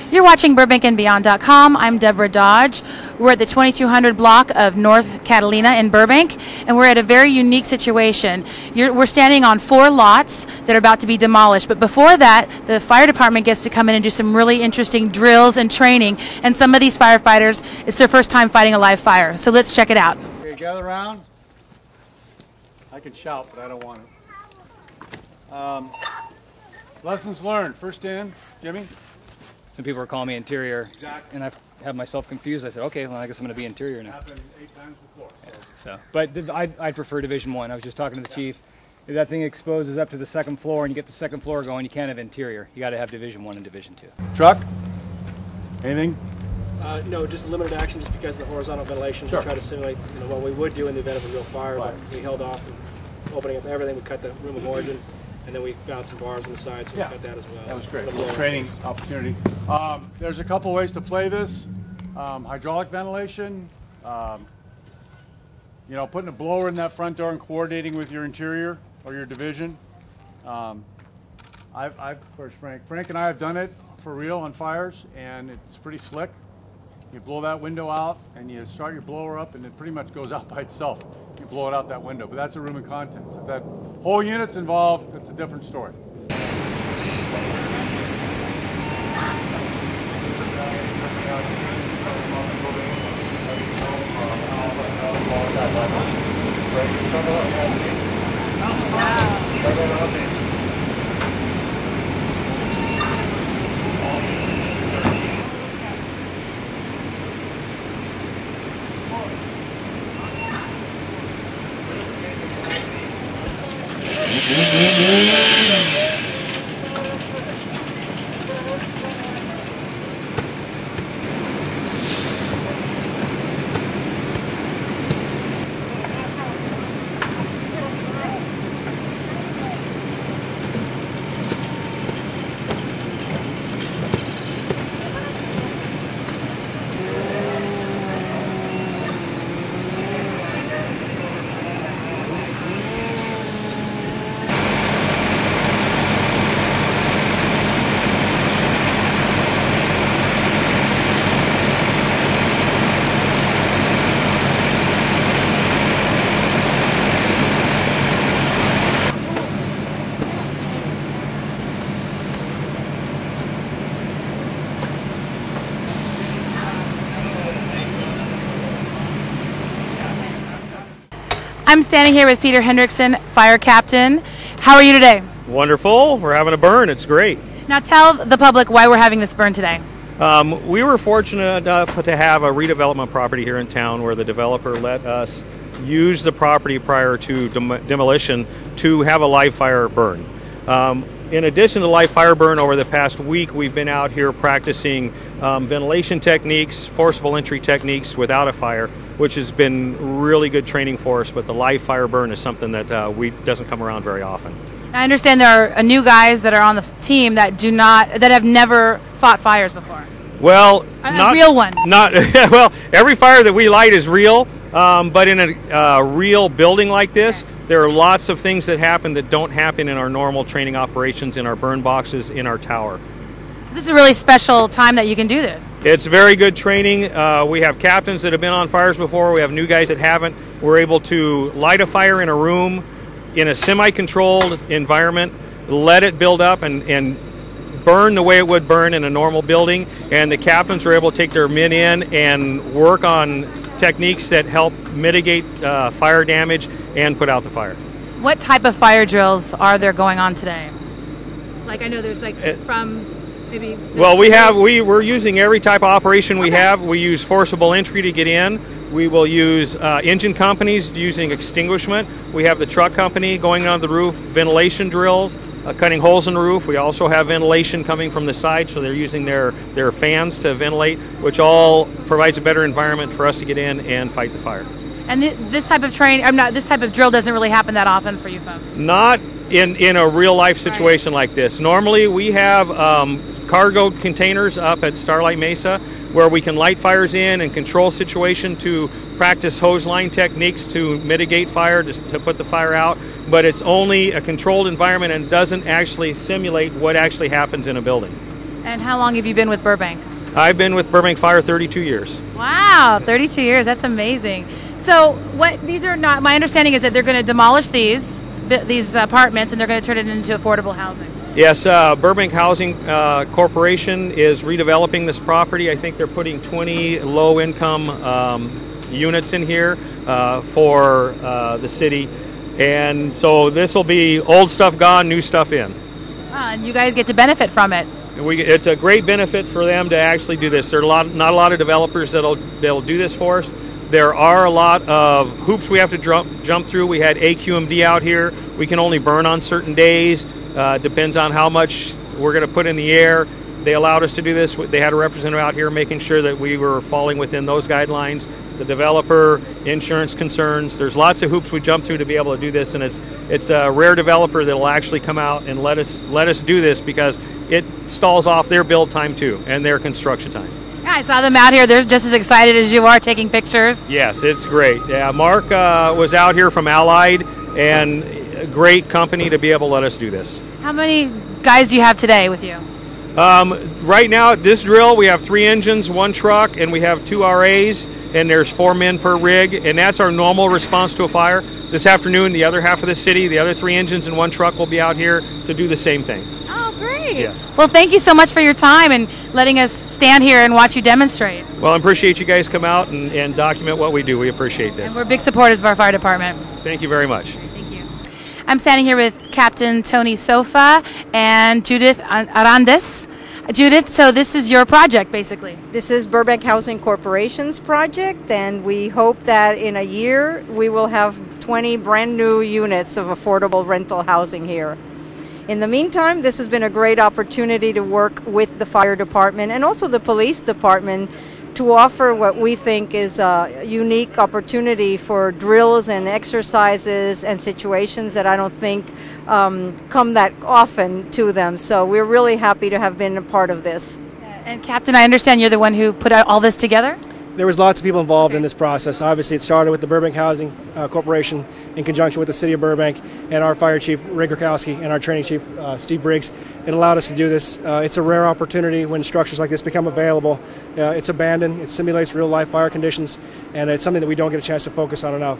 You're watching BurbankNBeyond.com. I'm Deborah Dodge. We're at the 2200 block of North Catalina in Burbank, and we're at a very unique situation. We're standing on 4 lots that are about to be demolished, but before that, the fire department gets to come in and do some really interesting drills and training, and some of these firefighters, it's their first time fighting a live fire. So let's check it out. Okay, gather around. I can shout, but I don't want it. Lessons learned. First in, Jimmy. Some people were calling me interior, Exactly. and I have myself confused. I said, okay, well, I guess I'm going to be interior now. Happened 8 times before. So, but I prefer Division 1. I was just talking to the chief. If that thing exposes up to the 2nd floor and you get the 2nd floor going, you can't have interior. You got to have Division 1 and Division 2. Truck? Anything? No, just limited action just because of the horizontal ventilation Sure. to try to simulate what we would do in the event of a real fire, Right. but we held off and opening up everything. We cut the room of origin, and then we found some bars on the side, so we cut that as well. That was great. For the lower Training things. opportunity. There's a couple ways to play this. Hydraulic ventilation, putting a blower in that front door and coordinating with your interior or your division. Where's Frank? Frank and I have done it for real on fires, and it's pretty slick. You blow that window out, and you start your blower up, and it pretty much goes out by itself. You blow it out that window, but that's a room and contents. If that whole unit's involved, it's a different story. I'm standing here with Peter Hendrickson, fire captain. How are you today? Wonderful. We're having a burn. It's great. Now tell the public why we're having this burn today. We were fortunate enough to have a redevelopment property here in town where the developer let us use the property prior to demolition to have a live fire burn. In addition to live fire burn, over the past week we've been out here practicing ventilation techniques, forcible entry techniques without a fire, which has been really good training for us, but the live fire burn is something that doesn't come around very often. I understand there are new guys that are on the team that have never fought fires before. Well, a real one. Well, every fire that we light is real, but in a real building like this, there are lots of things that happen that don't happen in our normal training operations, in our burn boxes, in our tower. So this is a really special time that you can do this. It's very good training. We have captains that have been on fires before. We have new guys that haven't. We're able to light a fire in a room in a semi-controlled environment, let it build up and burn the way it would burn in a normal building, and the captains are able to take their men in and work on techniques that help mitigate fire damage and put out the fire. What type of fire drills are there going on today? Like, I know there's from maybe... Well, we're using every type of operation we have. We use forcible entry to get in. We will use engine companies using extinguishment. We have the truck company going on the roof, ventilation drills, cutting holes in the roof. We also have ventilation coming from the side, so they're using their fans to ventilate, which all provides a better environment for us to get in and fight the fire. And this type of this type of drill doesn't really happen that often for you folks. Not in a real life situation like this. Normally we have cargo containers up at Starlight Mesa where we can light fires in and control situation to practice hose line techniques to mitigate fire, to put the fire out, but it's only a controlled environment and doesn't actually simulate what actually happens in a building. And how long have you been with Burbank? I've been with Burbank Fire 32 years. Wow, 32 years. That's amazing. So what these are not, my understanding is that they're going to demolish these apartments and they're going to turn it into affordable housing. Yes, Burbank Housing Corporation is redeveloping this property. I think they're putting 20 low-income units in here for the city. And so this will be old stuff gone, new stuff in. And you guys get to benefit from it. It's a great benefit for them to actually do this. There are not a lot of developers that'll do this for us. There are a lot of hoops we have to jump through. We had AQMD out here. We can only burn on certain days. Depends on how much we're going to put in the air. They allowed us to do this. They had a representative out here making sure that we were falling within those guidelines. The developer, insurance concerns. There's lots of hoops we jump through to be able to do this, and it's a rare developer that will actually come out and let us do this because it stalls off their build time too and their construction time. Yeah, I saw them out here. They're just as excited as you are taking pictures. Yes, it's great. Yeah, Mark was out here from Allied, and a great company to be able to let us do this. How many guys do you have today with you? Right now at this drill we have 3 engines, 1 truck, and we have 2 RAs, and there's 4 men per rig, and that's our normal response to a fire. This afternoon the other half of the city, the other 3 engines and 1 truck will be out here to do the same thing. Oh, great. Yes. Well, thank you so much for your time and letting us stand here and watch you demonstrate. Well, I appreciate you guys come out and document what we do. We appreciate this. And we're big supporters of our fire department. Thank you very much. Thank you. I'm standing here with Captain Tony Sofa and Judith Arandes. Judith, so this is your project, basically. This is Burbank Housing Corporation's project, and we hope that in a year we will have 20 brand new units of affordable rental housing here. In the meantime, this has been a great opportunity to work with the fire department and also the police department to offer what we think is a unique opportunity for drills and exercises and situations that I don't think come that often to them. So we're really happy to have been a part of this. And Captain, I understand you're the one who put all this together? There was lots of people involved in this process. Obviously, it started with the Burbank Housing Corporation in conjunction with the City of Burbank and our Fire Chief, Ray Gurkowski, and our Training Chief, Steve Briggs. It allowed us to do this. It's a rare opportunity when structures like this become available. It's abandoned, it simulates real-life fire conditions, and it's something that we don't get a chance to focus on enough.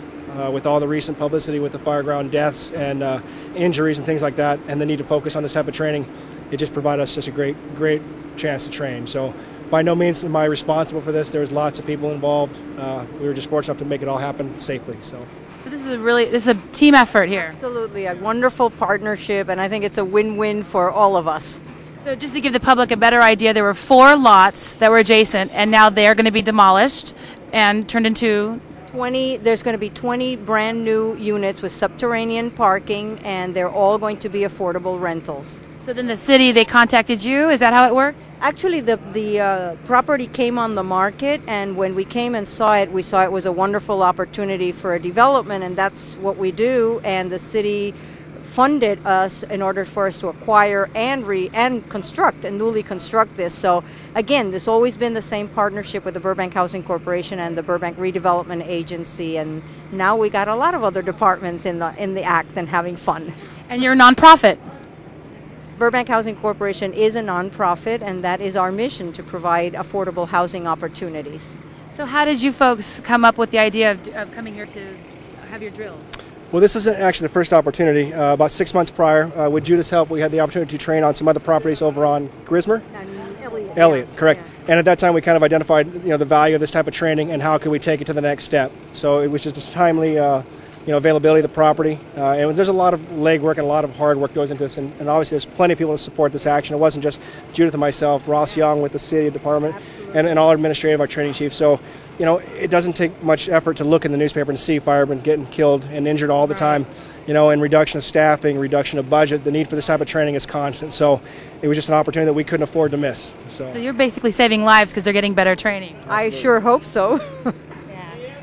With all the recent publicity with the fireground deaths and injuries and things like that, and the need to focus on this type of training, it just provided us just a great chance to train. So by no means am I responsible for this. There was lots of people involved. We were just fortunate enough to make it all happen safely. So this is a team effort here. Absolutely, a wonderful partnership, and I think it's a win-win for all of us. So just to give the public a better idea, there were 4 lots that were adjacent, and now they're going to be demolished and turned into 20. There's going to be 20 brand new units with subterranean parking, and they're all going to be affordable rentals. So then the city, they contacted you? Is that how it worked? Actually, the property came on the market, and when we came and saw it, we saw it was a wonderful opportunity for a development, and that's what we do. And the city funded us in order for us to acquire and construct and newly construct this. So again, there's always been the same partnership with the Burbank Housing Corporation and the Burbank Redevelopment Agency, and now we got a lot of other departments in the act and having fun. And you're a nonprofit. Burbank Housing Corporation is a nonprofit, and that is our mission, to provide affordable housing opportunities. So how did you folks come up with the idea of coming here to have your drills? Well, this isn't actually the first opportunity. About 6 months prior, with Judith's help, we had the opportunity to train on some other properties over on Grismer. Elliott, correct. Yeah. And at that time, we kind of identified, the value of this type of training and how could we take it to the next step. So it was just a timely, availability of the property. And there's a lot of legwork and a lot of hard work goes into this. And obviously, there's plenty of people to support this action. It wasn't just Judith and myself, Ross Young with the city department, and all administrative, our training chief. So, it doesn't take much effort to look in the newspaper and see firemen getting killed and injured all the time. And reduction of staffing, reduction of budget, the need for this type of training is constant. So it was just an opportunity that we couldn't afford to miss. So you're basically saving lives because they're getting better training. I sure hope so.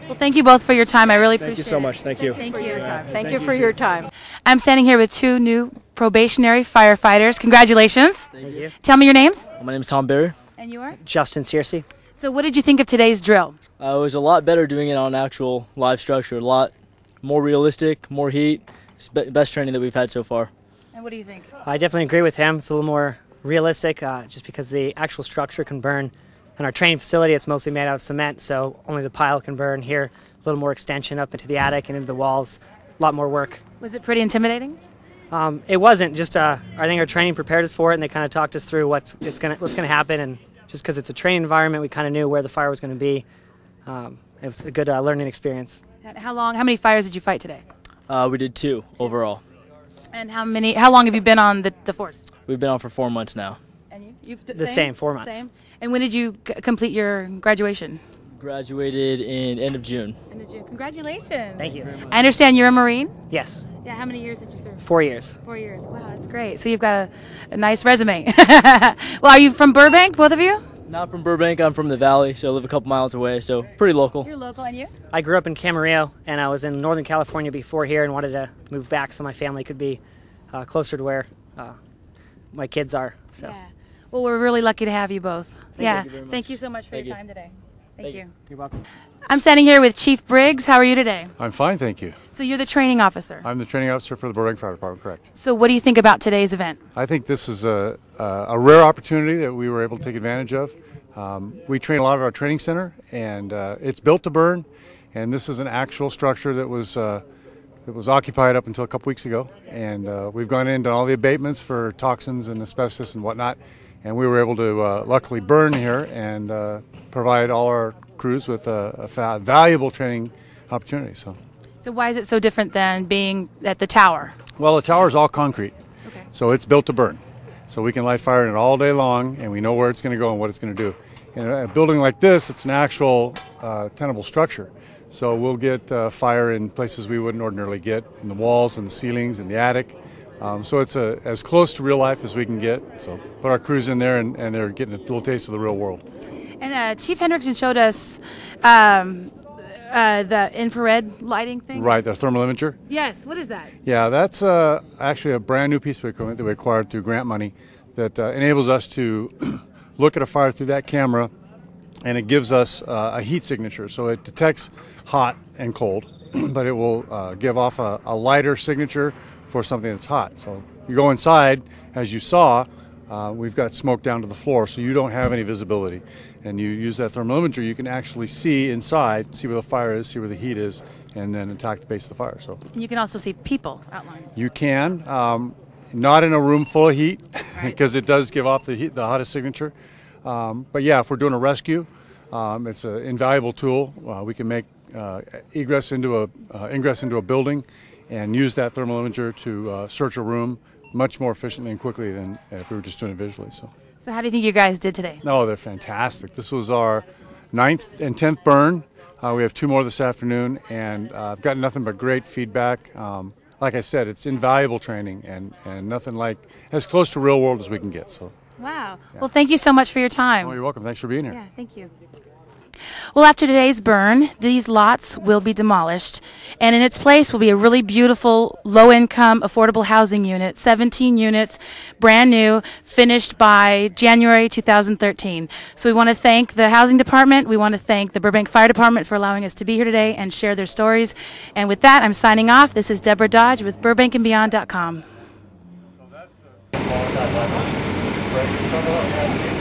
Well, thank you both for your time. I really appreciate it. Thank you so much. Thank you. Thank you. Thank you for your time. I'm standing here with 2 new probationary firefighters. Congratulations. Thank you. Tell me your names. My name is Tom Berry. And you are? Justin Searcy. So what did you think of today's drill? It was a lot better doing it on actual live structure. A lot more realistic, more heat. It's best training that we've had so far. And what do you think? I definitely agree with him. It's a little more realistic, just because the actual structure can burn. In our training facility, it's mostly made out of cement, so only the pile can burn. Here, a little more extension up into the attic and into the walls. A lot more work. Was it pretty intimidating? It wasn't. Just I think our training prepared us for it, and they kind of talked us through what's gonna happen. And just because it's a training environment, we kind of knew where the fire was going to be. It was a good learning experience. And how many fires did you fight today? We did 2 overall. And how long have you been on the force? We've been on for 4 months now. And the same 4 months. Same. And when did you complete your graduation? Graduated in end of June. End of June. Congratulations. Thank you. I understand you're a Marine? Yes. Yeah, how many years did you serve? 4 years. 4 years. Wow, that's great. So you've got a nice resume. Well, are you from Burbank, both of you? Not from Burbank, I'm from the Valley, so I live a couple miles away, so pretty local. You're local, and you? I grew up in Camarillo, and I was in Northern California before here and wanted to move back so my family could be closer to where my kids are. So. Yeah. Well, we're really lucky to have you both. Thank you very much. Thank you so much for your time today. Thank you. You're welcome. I'm standing here with Chief Briggs. How are you today? I'm fine, thank you. So you're the training officer. I'm the training officer for the Burbank Fire Department, correct. So what do you think about today's event? I think this is a rare opportunity that we were able to take advantage of. We train a lot at our training center, and it's built to burn, and this is an actual structure that was occupied up until a couple weeks ago, and we've gone into all the abatements for toxins and asbestos and whatnot, and we were able to luckily burn here and provide all our crews with a valuable training opportunity. So why is it so different than being at the tower? Well, the tower is all concrete, okay. So it's built to burn. So we can light fire in it all day long, and we know where it's going to go and what it's going to do. In a building like this, it's an actual tenable structure. So we'll get fire in places we wouldn't ordinarily get, in the walls and the ceilings and the attic. So it's as close to real life as we can get. So put our crews in there, and they're getting a little taste of the real world. And Chief Hendrickson showed us the infrared lighting thing. Right, the thermal imager. Yes, what is that? Yeah, that's actually a brand new piece of equipment that we acquired through grant money that enables us to look at a fire through that camera, and it gives us a heat signature. So it detects hot and cold, but it will give off a lighter signature for something that's hot. So you go inside, as you saw, we've got smoke down to the floor, so you don't have any visibility. And you use that thermal imager, you can actually see inside, see where the fire is, see where the heat is, and then attack the base of the fire. So you can also see people outlines. You can, not in a room full of heat, because it does give off the heat, the hottest signature. But yeah, if we're doing a rescue, it's an invaluable tool. We can make ingress into a building, and use that thermal imager to search a room much more efficiently and quickly than if we were just doing it visually. So how do you think you guys did today? Oh, they're fantastic. This was our 9th and 10th burn. We have 2 more this afternoon, and I've gotten nothing but great feedback. Like I said, it's invaluable training, and nothing like as close to real world as we can get. So. Wow. Yeah. Well, thank you so much for your time. Oh, you're welcome. Thanks for being here. Yeah, thank you. Well, after today's burn, these lots will be demolished, and in its place will be a really beautiful, low-income, affordable housing unit, 17 units, brand new, finished by January 2013. So we want to thank the Housing Department. We want to thank the Burbank Fire Department for allowing us to be here today and share their stories. And with that, I'm signing off. This is Deborah Dodge with BurbankNBeyond.com. So that's the